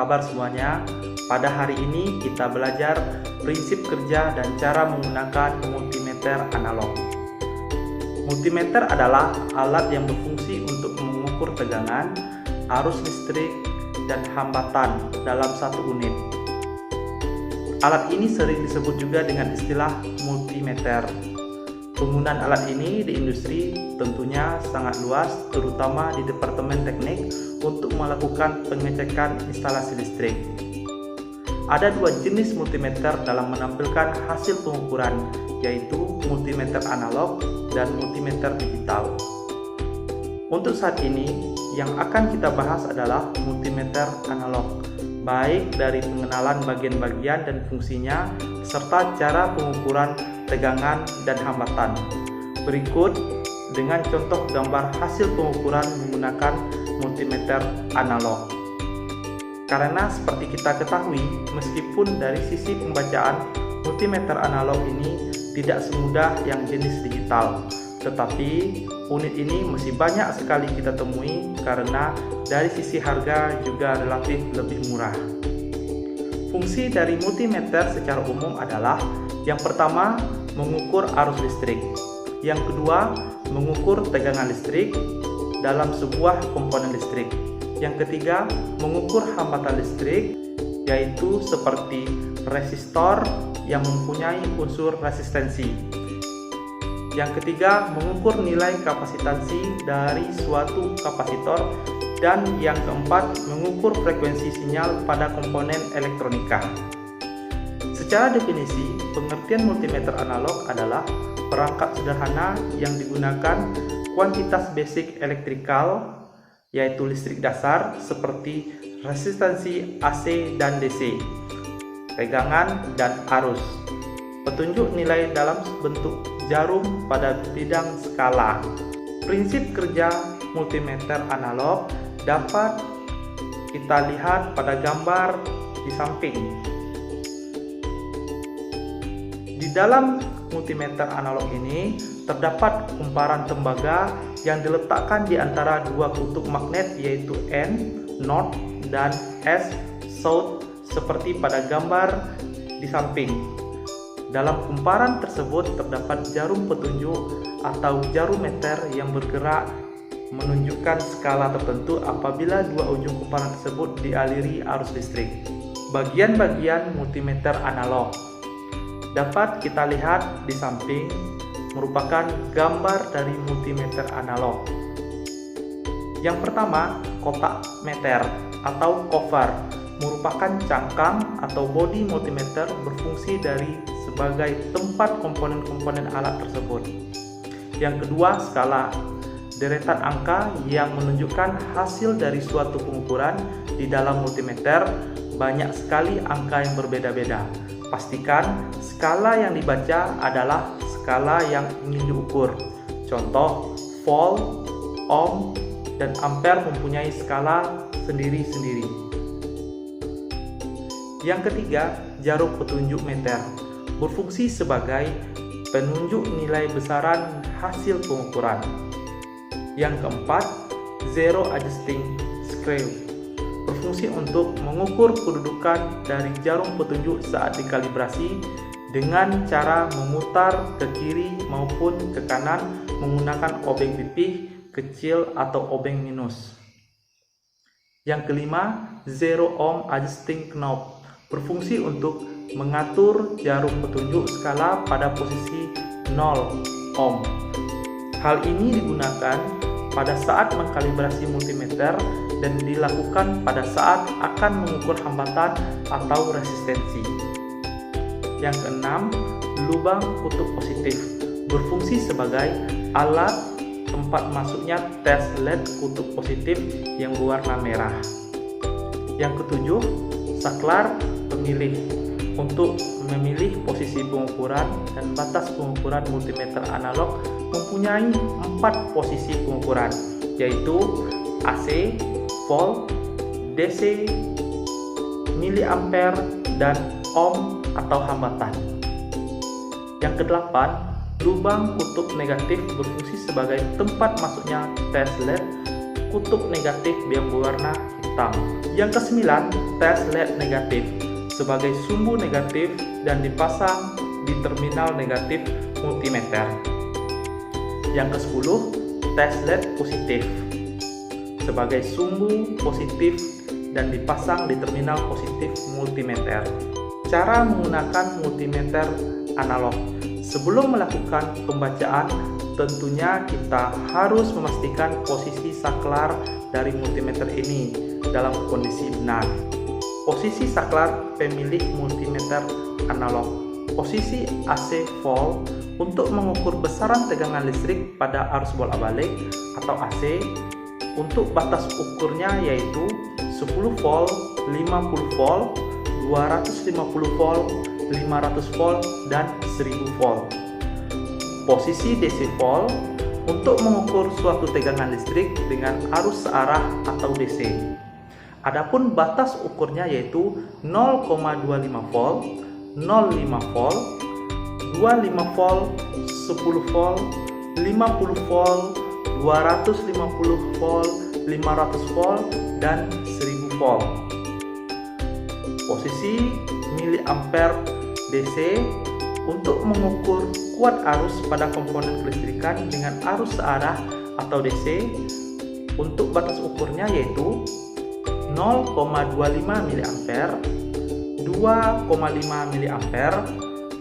kabar semuanya? Pada hari ini kita belajar prinsip kerja dan cara menggunakan multimeter analog. Multimeter adalah alat yang berfungsi untuk mengukur tegangan, arus listrik, dan hambatan dalam satu unit. Alat ini sering disebut juga dengan istilah multimeter. Penggunaan alat ini di industri tentunya sangat luas, terutama di Departemen Teknik untuk melakukan pengecekan instalasi listrik. Ada dua jenis multimeter dalam menampilkan hasil pengukuran, yaitu multimeter analog dan multimeter digital. Untuk saat ini, yang akan kita bahas adalah multimeter analog, baik dari pengenalan bagian-bagian dan fungsinya, serta cara pengukuran tegangan dan hambatan. Berikut dengan contoh gambar hasil pengukuran menggunakan multimeter analog. Karena seperti kita ketahui, meskipun dari sisi pembacaan multimeter analog ini tidak semudah yang jenis digital, tetapi unit ini masih banyak sekali kita temui karena dari sisi harga juga relatif lebih murah. Fungsi dari multimeter secara umum adalah yang pertama, mengukur arus listrik. Yang kedua, mengukur tegangan listrik dalam sebuah komponen listrik. Yang ketiga, mengukur hambatan listrik, yaitu seperti resistor yang mempunyai unsur resistensi. Yang ketiga, mengukur nilai kapasitansi dari suatu kapasitor. Dan yang keempat, mengukur frekuensi sinyal pada komponen elektronika. Secara definisi, pengertian multimeter analog adalah perangkat sederhana yang digunakan kuantitas basic elektrikal, yaitu listrik dasar seperti resistansi AC dan DC, tegangan dan arus, petunjuk nilai dalam bentuk jarum pada bidang skala. Prinsip kerja multimeter analog dapat kita lihat pada gambar di samping. Di dalam multimeter analog ini terdapat kumparan tembaga yang diletakkan di antara dua kutub magnet, yaitu N, North, dan S, South, seperti pada gambar di samping. Dalam kumparan tersebut terdapat jarum petunjuk atau jarometer yang bergerak menunjukkan skala tertentu apabila dua ujung kumparan tersebut dialiri arus listrik. Bagian-bagian multimeter analog dapat kita lihat di samping merupakan gambar dari multimeter analog. Yang pertama, kotak meter atau cover merupakan cangkang atau bodi multimeter berfungsi sebagai tempat komponen-komponen alat tersebut. Yang kedua, skala, deretan angka yang menunjukkan hasil dari suatu pengukuran. Di dalam multimeter banyak sekali angka yang berbeda-beda. Pastikan skala yang dibaca adalah skala yang ingin diukur. Contoh, volt, ohm, dan ampere mempunyai skala sendiri-sendiri. Yang ketiga, jarum petunjuk meter berfungsi sebagai penunjuk nilai besaran hasil pengukuran. Yang keempat, zero adjusting screw berfungsi untuk mengukur kedudukan dari jarum petunjuk saat dikalibrasi dengan cara memutar ke kiri maupun ke kanan menggunakan obeng pipih kecil atau obeng minus. Yang kelima, zero ohm adjusting knob berfungsi untuk mengatur jarum petunjuk skala pada posisi 0 ohm. Hal ini digunakan pada saat mengkalibrasi multimeter dan dilakukan pada saat akan mengukur hambatan atau resistensi. Yang keenam, lubang kutub positif berfungsi sebagai alat tempat masuknya tes LED kutub positif yang berwarna merah. Yang ketujuh, saklar pemilih untuk memilih posisi pengukuran, dan batas pengukuran multimeter analog mempunyai 4 posisi pengukuran, yaitu AC, volt, DC, miliampere, dan ohm atau hambatan. Yang kedelapan, lubang kutub negatif berfungsi sebagai tempat masuknya tes LED kutub negatif yang berwarna hitam. hitam. Yang kesembilan, tes LED negatif sebagai sumbu negatif dan dipasang di terminal negatif multimeter. Yang ke-10, tes LED positif sebagai sumbu positif dan dipasang di terminal positif multimeter. Cara menggunakan multimeter analog. Sebelum melakukan pembacaan, tentunya kita harus memastikan posisi saklar dari multimeter ini dalam kondisi benar. Posisi saklar pemilik multimeter analog. Posisi AC volt untuk mengukur besaran tegangan listrik pada arus bolak-balik atau AC. Untuk batas ukurnya yaitu 10 volt, 50 volt, 250 volt, 500 volt, dan 1000 volt. Posisi DC volt untuk mengukur suatu tegangan listrik dengan arus searah atau DC. Adapun batas ukurnya yaitu 0,25 volt, 0,5 volt, 25 volt, 10 volt, 50 volt, 250 volt, 500 volt, dan 1000 volt. Posisi miliampere DC untuk mengukur kuat arus pada komponen kelistrikan dengan arus searah atau DC. Untuk batas ukurnya yaitu 0,25 miliampere, 2,5 miliampere,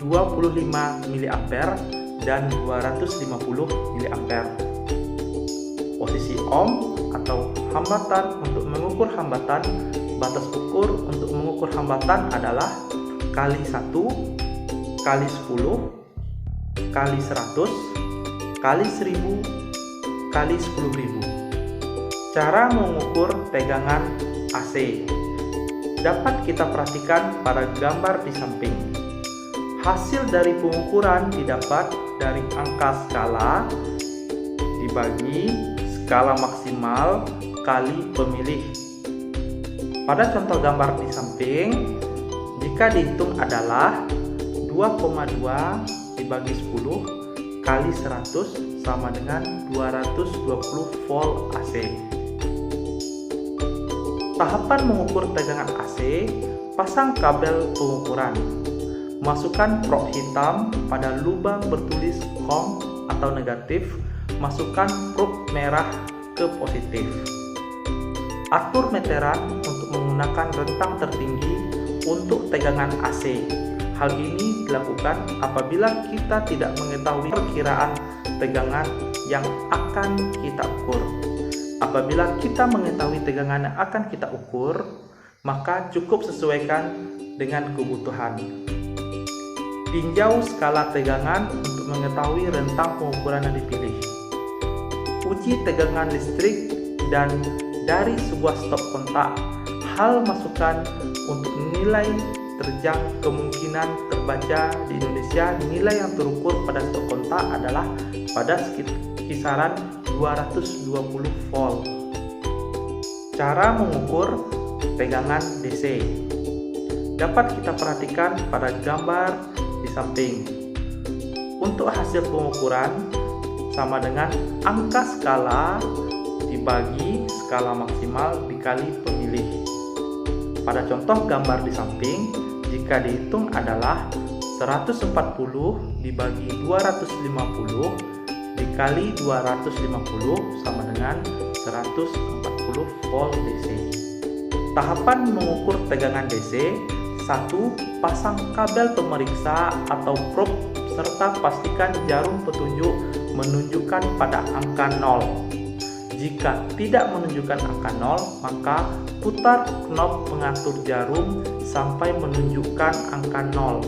25 miliampere, dan 250 miliampere. Posisi ohm atau hambatan untuk mengukur hambatan. Batas ukur untuk mengukur hambatan adalah kali 1, kali 10, kali 100, kali 1000, kali 10.000. Cara mengukur tegangan AC dapat kita perhatikan pada gambar di samping. Hasil dari pengukuran didapat dari angka skala dibagi skala maksimal kali pemilih. Pada contoh gambar di samping, jika dihitung adalah 2,2 dibagi 10 kali 100 sama dengan 220 volt AC. Tahapan mengukur tegangan AC, pasang kabel pengukuran. Masukkan probe hitam pada lubang bertulis COM atau negatif. Masukkan probe merah ke positif. Atur meteran untuk menggunakan rentang tertinggi untuk tegangan AC. Hal ini dilakukan apabila kita tidak mengetahui perkiraan tegangan yang akan kita ukur. Apabila kita mengetahui tegangan yang akan kita ukur, maka cukup sesuaikan dengan kebutuhan. Tinjau skala tegangan untuk mengetahui rentang pengukuran yang dipilih. Uji tegangan listrik dan dari sebuah stop kontak. Hal masukan untuk nilai terjang kemungkinan terbaca di Indonesia. Nilai yang terukur pada stop kontak adalah pada kisaran 220 volt. Cara mengukur tegangan DC dapat kita perhatikan pada gambar di samping. Untuk hasil pengukuran sama dengan angka skala dibagi skala maksimal dikali pemilih. Pada contoh gambar di samping, jika dihitung adalah 140 dibagi 250 dikali 250 sama dengan 140 volt DC. Tahapan mengukur tegangan DC. 1. Pasang kabel pemeriksa atau probe serta pastikan jarum petunjuk menunjukkan pada angka 0. Jika tidak menunjukkan angka 0, maka putar knob pengatur jarum sampai menunjukkan angka 0.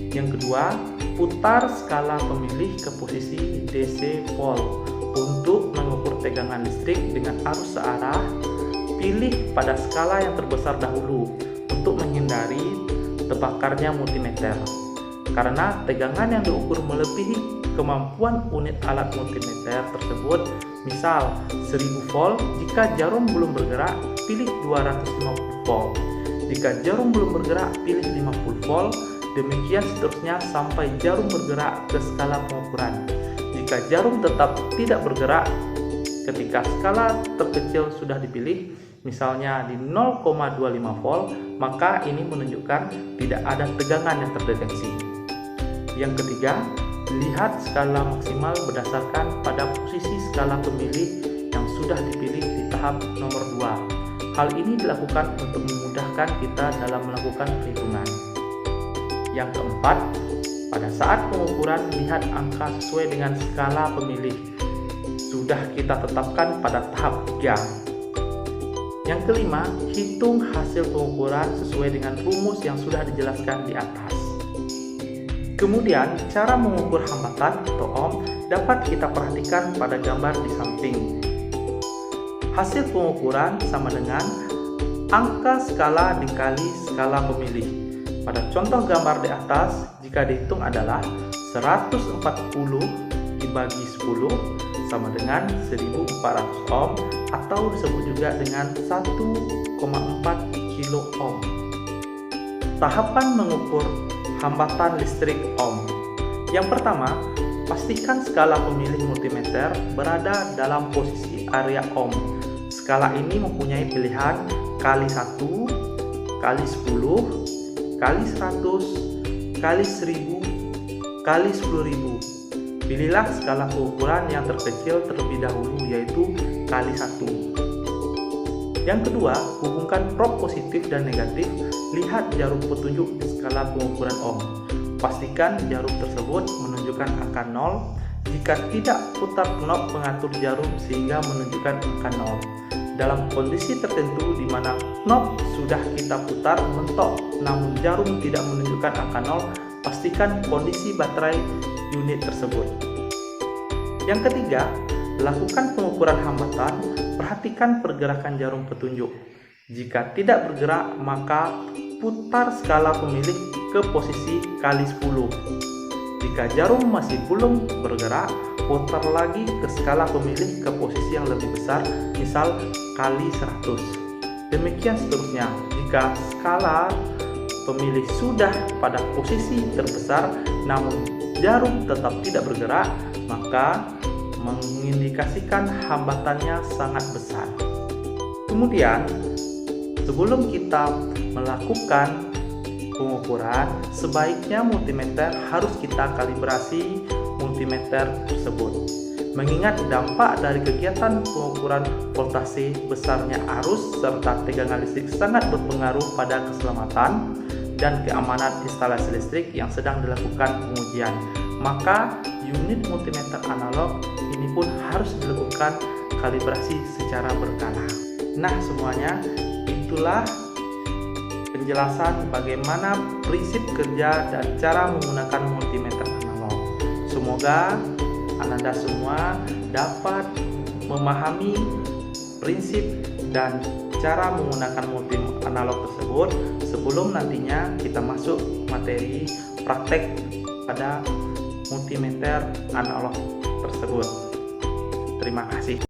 Yang kedua, putar skala pemilih ke posisi DC volt. Untuk mengukur tegangan listrik dengan arus searah, pilih pada skala yang terbesar dahulu untuk menghindari terbakarnya multimeter. Karena tegangan yang diukur melebihi kemampuan unit alat multimeter tersebut, misal 1000 volt, jika jarum belum bergerak, pilih 250 volt. Jika jarum belum bergerak, pilih 50 volt. Demikian seterusnya sampai jarum bergerak ke skala pengukuran. Jika jarum tetap tidak bergerak ketika skala terkecil sudah dipilih, misalnya di 0,25 volt, maka ini menunjukkan tidak ada tegangan yang terdeteksi. Yang ketiga, lihat skala maksimal berdasarkan pada posisi skala pemilih yang sudah dipilih di tahap nomor 2. Hal ini dilakukan untuk memudahkan kita dalam melakukan perhitungan. Yang keempat, pada saat pengukuran lihat angka sesuai dengan skala pemilih. Sudah kita tetapkan pada tahap 3. Yang kelima, hitung hasil pengukuran sesuai dengan rumus yang sudah dijelaskan di atas. Kemudian, cara mengukur hambatan atau ohm dapat kita perhatikan pada gambar di samping. Hasil pengukuran sama dengan angka skala dikali skala pemilih. Pada contoh gambar di atas, jika dihitung adalah 140 dibagi 10 sama dengan 1400 ohm atau disebut juga dengan 1,4 kilo ohm. Tahapan mengukur hambatan listrik ohm. Yang pertama, pastikan skala pemilih multimeter berada dalam posisi area ohm. Skala ini mempunyai pilihan kali 1, kali 10, kali 100, kali 1000, kali 10.000. Pilihlah skala pengukuran yang terkecil terlebih dahulu, yaitu kali 1. Yang kedua, hubungkan prob positif dan negatif. Lihat jarum petunjuk di skala pengukuran ohm. Pastikan jarum tersebut menunjukkan angka 0. Jika tidak, putar knob pengatur jarum sehingga menunjukkan angka 0. Dalam kondisi tertentu di mana knob sudah kita putar mentok namun jarum tidak menunjukkan angka 0, pastikan kondisi baterai unit tersebut. Yang ketiga, lakukan pengukuran hambatan. Perhatikan pergerakan jarum petunjuk. Jika tidak bergerak, maka putar skala pemilih ke posisi kali 10. Jika jarum masih belum bergerak, putar lagi ke skala pemilih ke posisi yang lebih besar, misal kali 100. Demikian seterusnya. Jika skala pemilih sudah pada posisi terbesar namun jarum tetap tidak bergerak, maka mengindikasikan hambatannya sangat besar. Kemudian, sebelum kita melakukan pengukuran, sebaiknya multimeter harus kita kalibrasi multimeter tersebut. Mengingat dampak dari kegiatan pengukuran voltase, besarnya arus serta tegangan listrik sangat berpengaruh pada keselamatan dan keamanan instalasi listrik yang sedang dilakukan pengujian. Maka unit multimeter analog ini pun harus dilakukan kalibrasi secara berkala. Nah, semuanya itulah penjelasan bagaimana prinsip kerja dan cara menggunakan multimeter analog. Semoga Anda semua dapat memahami prinsip dan cara menggunakan multimeter analog tersebut sebelum nantinya kita masuk materi praktek pada multimeter analog tersebut. Terima kasih.